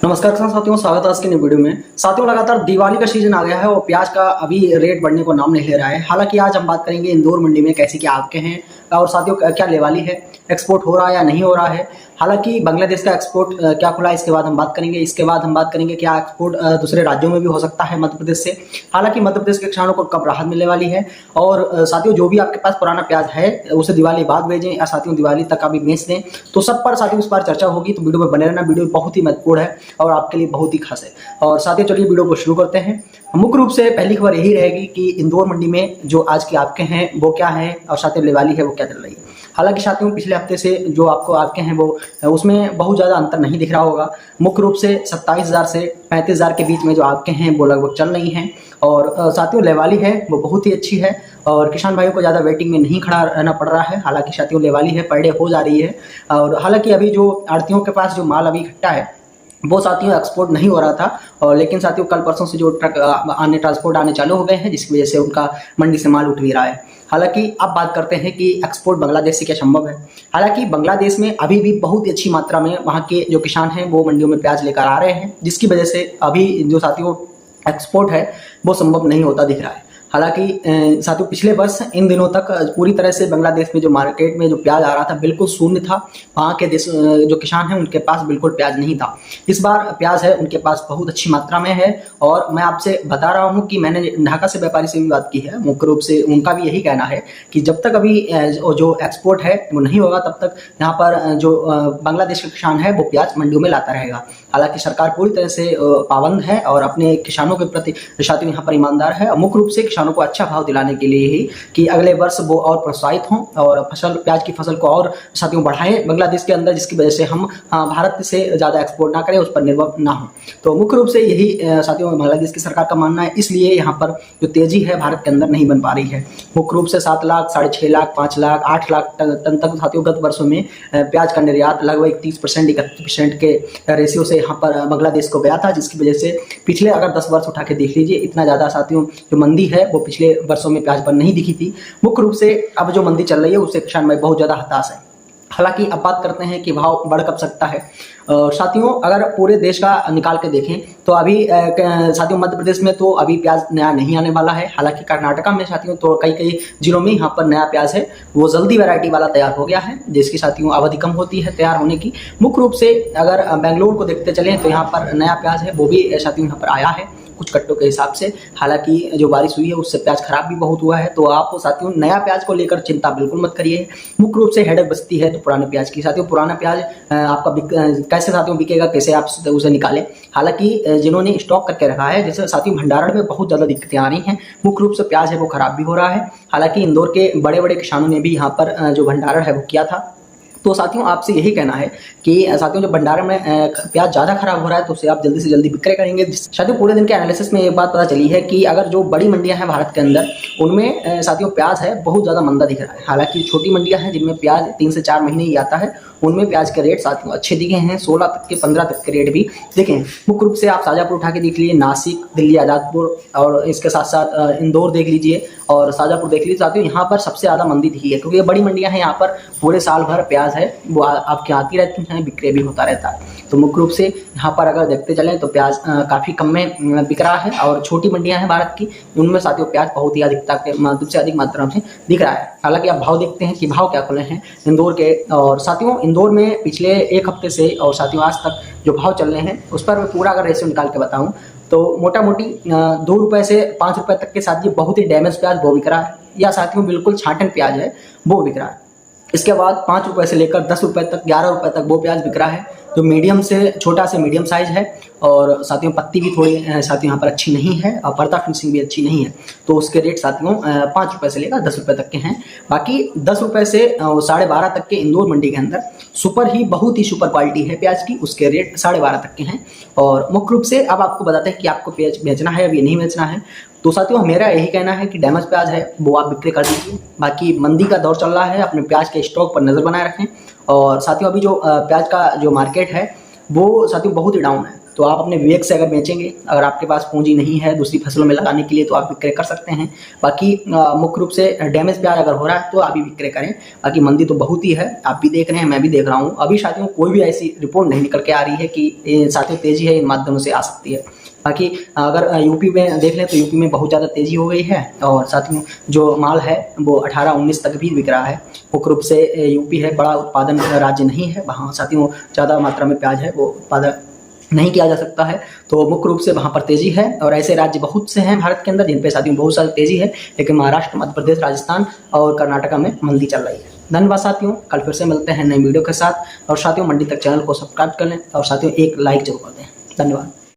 नमस्कार किसान साथियों, स्वागत है आज की नई वीडियो में। साथियों, लगातार दिवाली का सीजन आ गया है और प्याज का अभी रेट बढ़ने को नाम नहीं ले रहा है। हालांकि आज हम बात करेंगे इंदौर मंडी में कैसी क्या आपके हैं और साथियों क्या लेवाली है, एक्सपोर्ट हो रहा है या नहीं हो रहा है। हालांकि बांग्लादेश का एक्सपोर्ट क्या खुला है, इसके बाद हम बात करेंगे। इसके बाद हम बात करेंगे क्या एक्सपोर्ट दूसरे राज्यों में भी हो सकता है मध्य प्रदेश से। हालांकि मध्य प्रदेश के किसानों को कब राहत मिलने वाली है। और साथियों, जो भी आपके पास पुराना प्याज है उसे दिवाली बाद भेजें या साथियों दिवाली तक अभी बेच दें, तो सब पर साथियों इस बार चर्चा होगी। तो वीडियो में बने रहना, वीडियो बहुत ही महत्वपूर्ण है और आपके लिए बहुत ही खास है। और साथियों चलिए वीडियो को शुरू करते हैं। मुख्य रूप से पहली खबर यही रहेगी कि इंदौर मंडी में जो आज के आपके हैं वो क्या है और साथियों लेवाली है वो क्या चल रही है। हालांकि साथियों पिछले हफ्ते से जो आपको आपके हैं वो उसमें बहुत ज़्यादा अंतर नहीं दिख रहा होगा। मुख्य रूप से 27,000 से 35,000 के बीच में जो आपके हैं वो लगभग चल रही हैं। और साथियों लेवाली है वो बहुत ही अच्छी है और किसान भाइयों को ज़्यादा वेटिंग में नहीं खड़ा रहना पड़ रहा है। हालांकि साथियों लेवाली है पर डे हो जा रही है। और हालांकि अभी जो आड़तियों के पास जो माल अभी इकट्ठा है वो साथियों एक्सपोर्ट नहीं हो रहा था। और लेकिन साथियों कल परसों से जो ट्रक ट्रांसपोर्ट आने चालू हो गए हैं, जिसकी वजह से उनका मंडी से माल उठ भी रहा है। हालांकि अब बात करते हैं कि एक्सपोर्ट बांग्लादेश से क्या संभव है। हालांकि बांग्लादेश में अभी भी बहुत ही अच्छी मात्रा में वहाँ के जो किसान हैं वो मंडियों में प्याज लेकर आ रहे हैं, जिसकी वजह से अभी जो साथियों एक्सपोर्ट है वो संभव नहीं होता दिख रहा है। हालांकि साथियों पिछले वर्ष इन दिनों तक पूरी तरह से बांग्लादेश में जो मार्केट में जो प्याज आ रहा था बिल्कुल शून्य था। वहाँ के देश जो किसान हैं उनके पास बिल्कुल प्याज नहीं था। इस बार प्याज है उनके पास बहुत अच्छी मात्रा में है। और मैं आपसे बता रहा हूँ कि मैंने ढाका से व्यापारी से भी बात की है। मुख्य रूप से उनका भी यही कहना है कि जब तक अभी जो एक्सपोर्ट है वो नहीं होगा तब तक यहाँ पर जो बांग्लादेश के किसान है वो प्याज मंडियों में लाता रहेगा। हालांकि सरकार पूरी तरह से पाबंद है और अपने किसानों के प्रति साथियों यहाँ पर ईमानदार है। मुख्य रूप से किसानों को अच्छा भाव दिलाने के लिए ही कि अगले वर्ष वो और प्रोत्साहित हों और प्याज की फसल को और साथियों बढ़ाएं बांग्लादेश के अंदर, जिसकी वजह से हम भारत से ज़्यादा एक्सपोर्ट ना करें, उस पर निर्भर ना हो। तो मुख्य रूप से यही साथियों बांग्लादेश की सरकार का मानना है। इसलिए यहाँ पर जो तेजी है भारत के अंदर नहीं बन पा रही है। मुख्य रूप से 7 लाख, 6.5 लाख, 5 लाख, 8 लाख टन तक साथियों गत वर्षों में प्याज का निर्यात लगभग 30%, 31% के रेशियो से यहाँ पर बांग्लादेश को गया था, जिसकी वजह से पिछले अगर 10 वर्ष उठा के देख लीजिए इतना ज़्यादा साथियों जो मंदी है वो पिछले वर्षों में प्याज पर नहीं दिखी थी। मुख्य रूप से अब जो मंदी चल रही है उससे किसान भाई बहुत ज़्यादा हताश है। हालांकि अब बात करते हैं कि भाव बढ़ कब सकता है। साथियों अगर पूरे देश का निकाल के देखें तो अभी साथियों मध्य प्रदेश में तो अभी प्याज नया नहीं आने वाला है। हालांकि कर्नाटका में साथियों तो कई जिलों में यहाँ पर नया प्याज है वो जल्दी वैरायटी वाला तैयार हो गया है, जिसकी साथियों अवधि कम होती है तैयार होने की। मुख्य रूप से अगर बेंगलुरु को देखते चलें तो यहाँ पर नया प्याज है वो भी साथियों यहाँ पर आया है कुछ कट्टों के हिसाब से। हालांकि जो बारिश हुई है उससे प्याज खराब भी बहुत हुआ है। तो आप साथियों नया प्याज को लेकर चिंता बिल्कुल मत करिए। मुख्य रूप से हेडेक बचती है तो पुराने प्याज की। साथियों पुराना प्याज आपका कैसे साथियों बिकेगा, कैसे आप उसे निकालें। हालांकि जिन्होंने स्टॉक करके रखा है, जैसे साथियों भंडारण में बहुत ज़्यादा दिक्कतें आ रही हैं। मुख्य रूप से प्याज है वो खराब भी हो रहा है। हालांकि इंदौर के बड़े बड़े किसानों ने भी यहाँ पर जो भंडारण है वो किया था। तो साथियों आपसे यही कहना है कि साथियों जब भंडारण में प्याज ज़्यादा खराब हो रहा है तो उसे आप जल्दी से जल्दी विक्रय करेंगे। साथियों पूरे दिन के एनालिसिस में एक बात पता चली है कि अगर जो बड़ी मंडियां हैं भारत के अंदर उनमें साथियों प्याज है बहुत ज़्यादा मंदा दिख रहा है। हालांकि छोटी मंडियां हैं जिनमें प्याज 3 से 4 महीने ही आता है, उनमें प्याज के रेट साथियों अच्छे दिखे हैं। 16 तक के 15 तक के रेट भी दिखे हैं। मुख्य रूप से आप शाजापुर उठा के देख लीजिए, नासिक, दिल्ली, आजादपुर और इसके साथ साथ इंदौर देख लीजिए और शाजापुर देख लीजिए। साथियों यहाँ पर सबसे ज़्यादा मंदी दिखी है क्योंकि ये बड़ी मंडियाँ हैं, यहाँ पर पूरे साल भर प्याज है वो आपके आती रहती हैं, विक्रय भी होता रहता है। तो मुख्य रूप से यहाँ पर अगर देखते चलें तो प्याज काफ़ी कम में बिक रहा है। और छोटी मंडियाँ हैं भारत की, उनमें साथियों प्याज बहुत ही अधिकता के माध्यम से अधिक मात्रा में दिख रहा है। हालांकि आप भाव देखते हैं कि भाव क्या खुले हैं इंदौर के। और साथियों इंदौर में पिछले एक हफ्ते से और साथियों आज तक जो भाव चल रहे हैं उस पर मैं पूरा अगर रेशियो निकाल के बताऊं तो मोटा मोटी 2 रुपये से 5 रुपये तक के साथ ये बहुत ही डैमेज प्याज वो बिक रहा है, या साथियों बिल्कुल छाटन प्याज है वो बिक रहा है। इसके बाद 5 रुपये से लेकर 10 रुपये तक, 11 रुपये तक वो प्याज बिक रहा है जो मीडियम से छोटा से मीडियम साइज है। और साथियों पत्ती भी थोड़ी साथियों यहाँ पर अच्छी नहीं है और पर्दा फिनिशिंग भी अच्छी नहीं है। तो उसके रेट साथियों 5 रुपये से लेकर 10 रुपये तक के हैं। बाकी 10 रुपये से 12.5 तक के इंदौर मंडी के अंदर सुपर ही बहुत ही सुपर क्वालिटी है प्याज की, उसके रेट 12.5 तक के हैं। और मुख्य रूप से अब आपको बताते हैं कि आपको प्याज बेचना है अब ये नहीं बेचना है। तो साथियों मेरा यही कहना है कि डैमेज प्याज है वो आप बिक्री कर दीजिए। बाकी मंदी का दौर चल रहा है, अपने प्याज के स्टॉक पर नज़र बनाए रखें। और साथियों अभी जो प्याज का जो मार्केट है वो साथियों बहुत ही डाउन है। तो आप अपने विवेक से अगर बेचेंगे, अगर आपके पास पूंजी नहीं है दूसरी फसलों में लगाने के लिए, तो आप विक्रय कर सकते हैं। बाकी मुख्य रूप से डैमेज प्याज अगर हो रहा है तो आप ही विक्रय करें। बाकी मंदी तो बहुत ही है, आप भी देख रहे हैं, मैं भी देख रहा हूँ। अभी साथियों कोई भी ऐसी रिपोर्ट नहीं निकल के आ रही है कि साथियों तेजी है इन माध्यमों से आ सकती है। बाकी अगर यूपी में देख लें तो यूपी में बहुत ज़्यादा तेज़ी हो गई है और साथियों जो माल है वो 18-19 तक भी बिक रहा है। मुख्य रूप से यूपी है, बड़ा उत्पादन राज्य नहीं है, वहाँ साथियों ज़्यादा मात्रा में प्याज है वो उत्पादन नहीं किया जा सकता है। तो मुख्य रूप से वहाँ पर तेज़ी है और ऐसे राज्य बहुत से हैं भारत के अंदर जिन पे साथियों बहुत सारी तेज़ी है, लेकिन महाराष्ट्र, मध्य प्रदेश, राजस्थान और कर्नाटका में मंदी चल रही है। धन्यवाद साथियों, कल फिर से मिलते हैं नई वीडियो के साथ। और साथियों मंडी तक चैनल को सब्सक्राइब कर लें और साथियों एक लाइक जरूर कर दें। धन्यवाद।